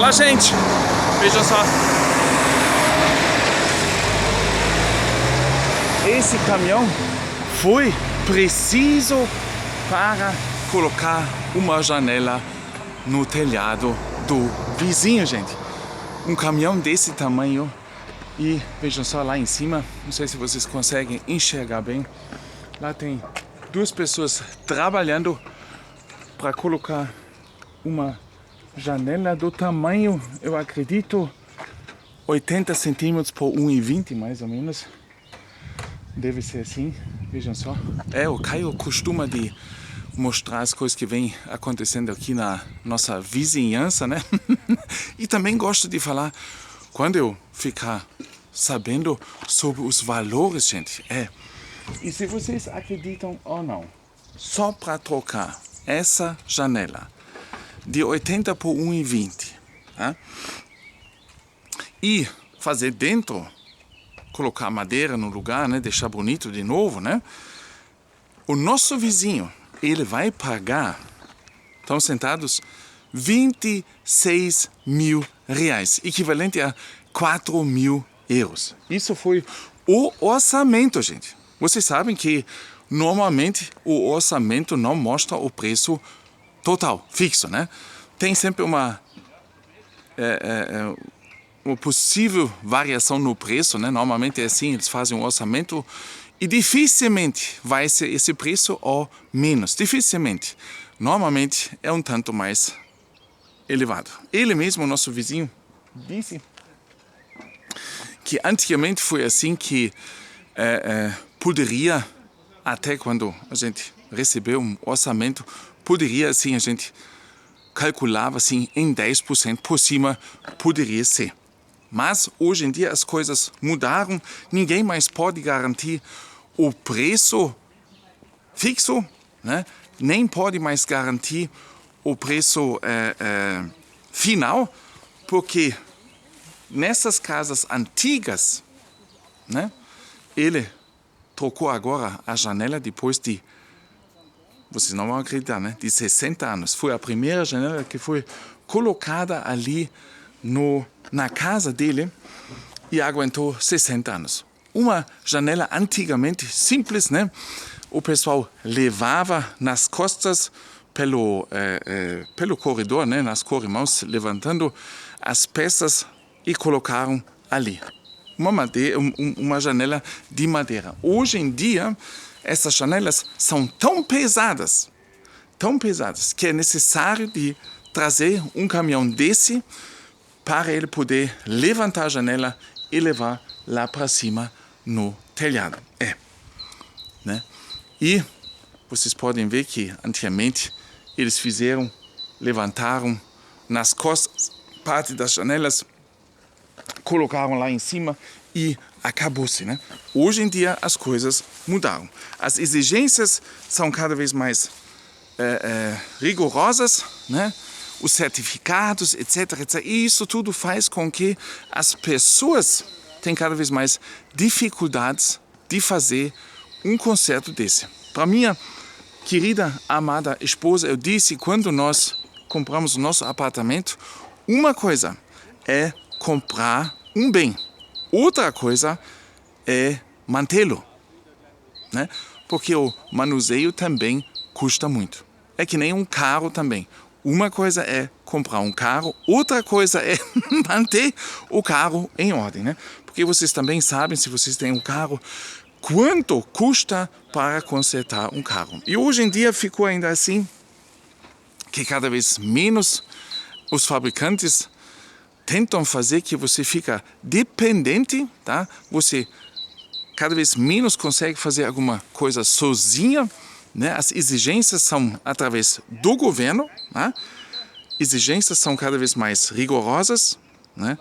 Olá, gente! Vejam só. Esse caminhão foi preciso para colocar uma janela no telhado do vizinho, gente. Um caminhão desse tamanho. E vejam só lá em cima, não sei se vocês conseguem enxergar bem. Lá tem duas pessoas trabalhando para colocar uma janela do tamanho, eu acredito, 80 centímetros por 1,20 mais ou menos. Deve ser assim, vejam só. O Caio costuma de mostrar as coisas que vem acontecendo aqui na nossa vizinhança, né? E também gosto de falar quando eu ficar sabendo sobre os valores, gente. E se vocês acreditam ou não, só para trocar essa janela de 80 por 1,20, tá? E fazer dentro, colocar madeira no lugar, né? Deixar bonito de novo, né? O nosso vizinho, ele vai pagar, estão sentados, 26 mil reais, equivalente a 4 mil euros. Isso foi o orçamento, gente. Vocês sabem que normalmente o orçamento não mostra o preço total, fixo, né? Tem sempre uma possível variação no preço, né? Normalmente é assim, eles fazem um orçamento e dificilmente vai ser esse preço ou menos. Dificilmente. Normalmente é um tanto mais elevado. Ele mesmo, o nosso vizinho, disse que antigamente foi assim que poderia, até quando a gente recebeu um orçamento, poderia assim, a gente calculava assim em 10% por cima, poderia ser. Mas hoje em dia as coisas mudaram, ninguém mais pode garantir o preço fixo, né? Nem pode mais garantir o preço final, porque nessas casas antigas, né? Ele trocou agora a janela depois de, vocês não vão acreditar, né? De 60 anos. Foi a primeira janela que foi colocada ali na casa dele e aguentou 60 anos. Uma janela antigamente simples, né? O pessoal levava nas costas pelo corredor, né? Nas corrimãos, levantando as peças e colocaram ali. Uma janela de madeira. Hoje em dia, essas janelas são tão pesadas, que é necessário de trazer um caminhão desse para ele poder levantar a janela e levar lá para cima no telhado. Né? E vocês podem ver que antigamente eles levantaram nas costas parte das janelas, colocaram lá em cima e acabou-se, né? Hoje em dia as coisas mudaram. As exigências são cada vez mais rigorosas, né? Os certificados, etc, etc. E isso tudo faz com que as pessoas tenham cada vez mais dificuldades de fazer um concerto desse. Para minha querida, amada esposa, eu disse quando nós compramos o nosso apartamento, uma coisa é comprar um bem, outra coisa é mantê-lo, né? Porque o manuseio também custa muito. É que nem um carro também. Uma coisa é comprar um carro, outra coisa é manter o carro em ordem, né? Porque vocês também sabem, se vocês têm um carro, quanto custa para consertar um carro. E hoje em dia ficou ainda assim, que cada vez menos os fabricantes tentam fazer que você fica dependente, tá? Você cada vez menos consegue fazer alguma coisa sozinha, né? As exigências são através do governo, né? Exigências são cada vez mais rigorosas, né?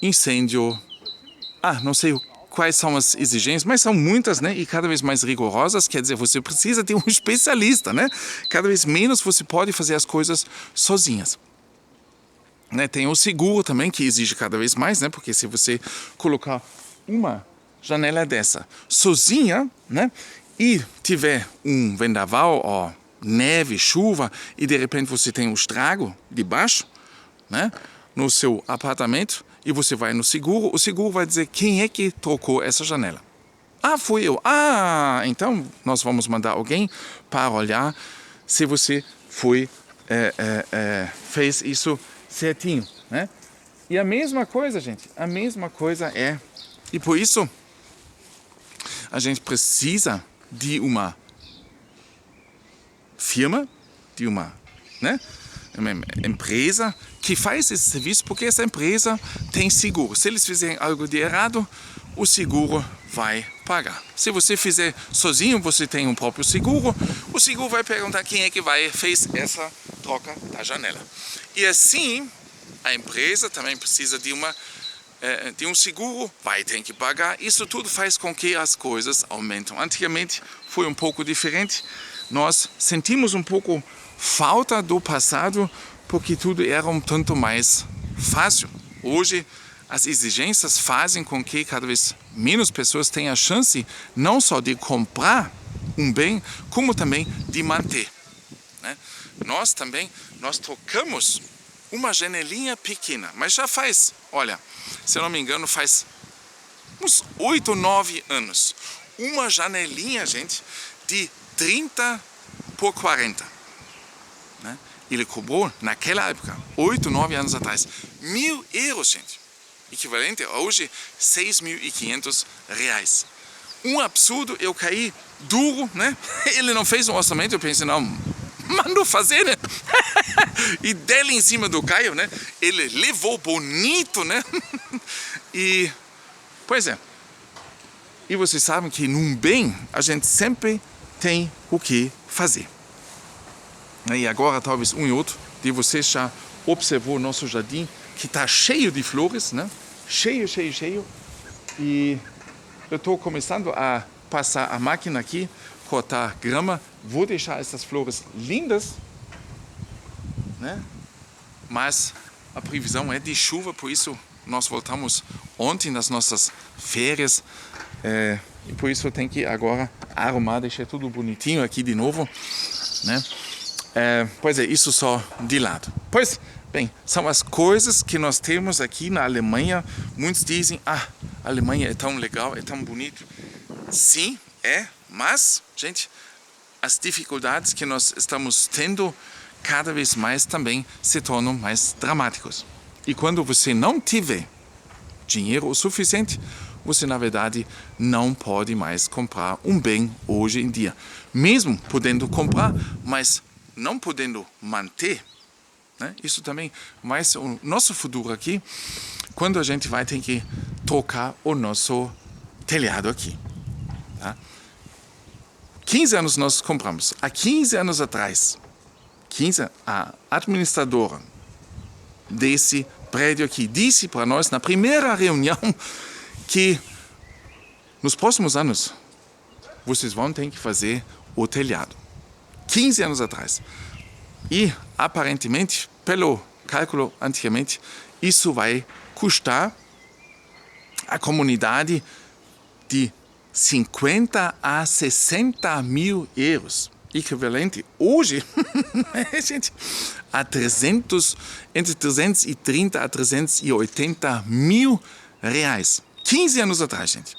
Incêndio, não sei quais são as exigências, mas são muitas, né? E cada vez mais rigorosas, quer dizer, você precisa ter um especialista, né? Cada vez menos você pode fazer as coisas sozinhas. Né? Tem o seguro também, que exige cada vez mais, né? Porque se você colocar uma janela dessa sozinha, né? E tiver um vendaval, neve, chuva, e de repente você tem um estrago debaixo, né, no seu apartamento e você vai no seguro, o seguro vai dizer quem é que trocou essa janela. Ah, fui eu. Ah, então nós vamos mandar alguém para olhar se você fez isso certinho, né? E a mesma coisa, gente, a mesma coisa é. E por isso a gente precisa de uma firma, de uma empresa que faz esse serviço, porque essa empresa tem seguro. Se eles fizerem algo de errado, o seguro vai pagar. Se você fizer sozinho, você tem um próprio seguro, o seguro vai perguntar quem é que fez essa troca da janela. E assim, a empresa também precisa de um seguro, vai ter que pagar. Isso tudo faz com que as coisas aumentam. Antigamente foi um pouco diferente. Nós sentimos um pouco falta do passado, porque tudo era um tanto mais fácil. Hoje, as exigências fazem com que cada vez menos pessoas tenham a chance não só de comprar um bem, como também de manter, né? Nós trocamos uma janelinha pequena, mas já faz, olha, se eu não me engano, faz uns 8, 9 anos. Uma janelinha, gente, de 30 por 40. Né? Ele cobrou, naquela época, 8, 9 anos atrás, 1.000 euros, gente. Equivalente a hoje, 6.500 reais. Um absurdo, eu caí duro, né? Ele não fez um orçamento, eu pensei, não, mandou fazer, né? E dele em cima do Caio, né? Ele levou bonito, né? E, pois é. E vocês sabem que num bem, a gente sempre tem o que fazer. E agora, talvez um e outro de vocês já observou o nosso jardim, que está cheio de flores, né? Cheio. E eu estou começando a passar a máquina aqui, cortar grama. Vou deixar essas flores lindas, né? Mas a previsão é de chuva, por isso nós voltamos ontem nas nossas férias. E por isso eu tenho que agora arrumar, deixar tudo bonitinho aqui de novo, né? Pois é, isso só de lado. Pois bem, são as coisas que nós temos aqui na Alemanha. Muitos dizem, a Alemanha é tão legal, é tão bonito. Sim, mas, gente, as dificuldades que nós estamos tendo cada vez mais também se tornam mais dramáticos. E quando você não tiver dinheiro o suficiente, você, na verdade, não pode mais comprar um bem hoje em dia. Mesmo podendo comprar, mas não podendo manter, né? Isso também vai ser o nosso futuro aqui, quando a gente vai ter que trocar o nosso telhado aqui. Tá? 15 anos nós compramos. Há 15 anos atrás, a administradora desse prédio aqui disse para nós, na primeira reunião, que nos próximos anos vocês vão ter que fazer o telhado. 15 anos atrás. E, aparentemente, pelo cálculo antigamente, isso vai custar a comunidade de 50 a 60 mil euros. Equivalente hoje, gente, a entre 330 a 380 mil reais. 15 anos atrás, gente,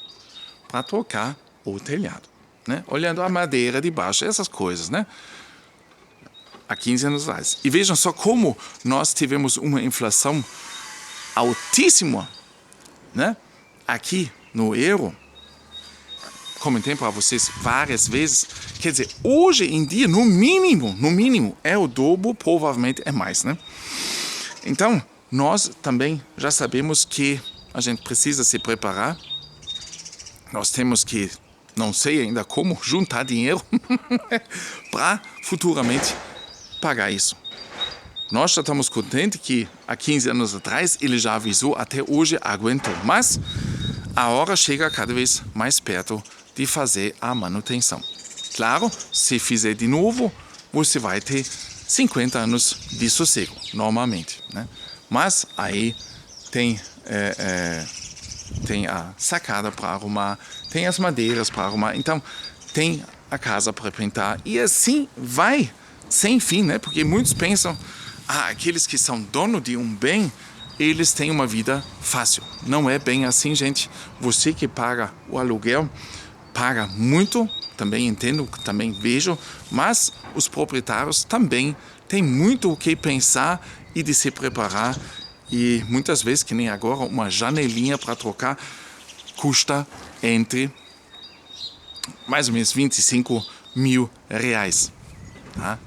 para trocar o telhado, né? Olhando a madeira de baixo, essas coisas, né? Há 15 anos atrás. E vejam só como nós tivemos uma inflação altíssima, né? Aqui no euro. Comentei para vocês várias vezes. Quer dizer, hoje em dia, no mínimo, é o dobro, provavelmente é mais, né? Então, nós também já sabemos que a gente precisa se preparar. Nós temos que, não sei ainda como, juntar dinheiro para futuramente pagar isso. Nós já estamos contentes que há 15 anos atrás ele já avisou, até hoje aguentou. Mas a hora chega cada vez mais perto de fazer a manutenção. Claro, se fizer de novo, você vai ter 50 anos de sossego, normalmente, né? Mas aí tem a sacada para arrumar, tem as madeiras para arrumar, então tem a casa para pintar e assim vai sem fim, né? Porque muitos pensam, aqueles que são dono de um bem, eles têm uma vida fácil. Não é bem assim, gente. Você que paga o aluguel, paga muito, também entendo, também vejo, mas os proprietários também têm muito o que pensar e de se preparar. E muitas vezes, que nem agora, uma janelinha para trocar custa entre mais ou menos 25 mil reais, tá?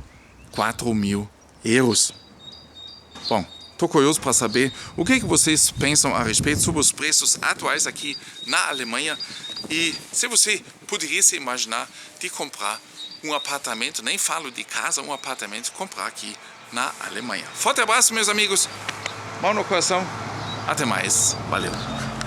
4 mil euros. Bom, estou curioso para saber o que vocês pensam a respeito sobre os preços atuais aqui na Alemanha e se você poderia se imaginar de comprar um apartamento, nem falo de casa, um apartamento, comprar aqui na Alemanha. Forte abraço, meus amigos, mão no coração, até mais, valeu!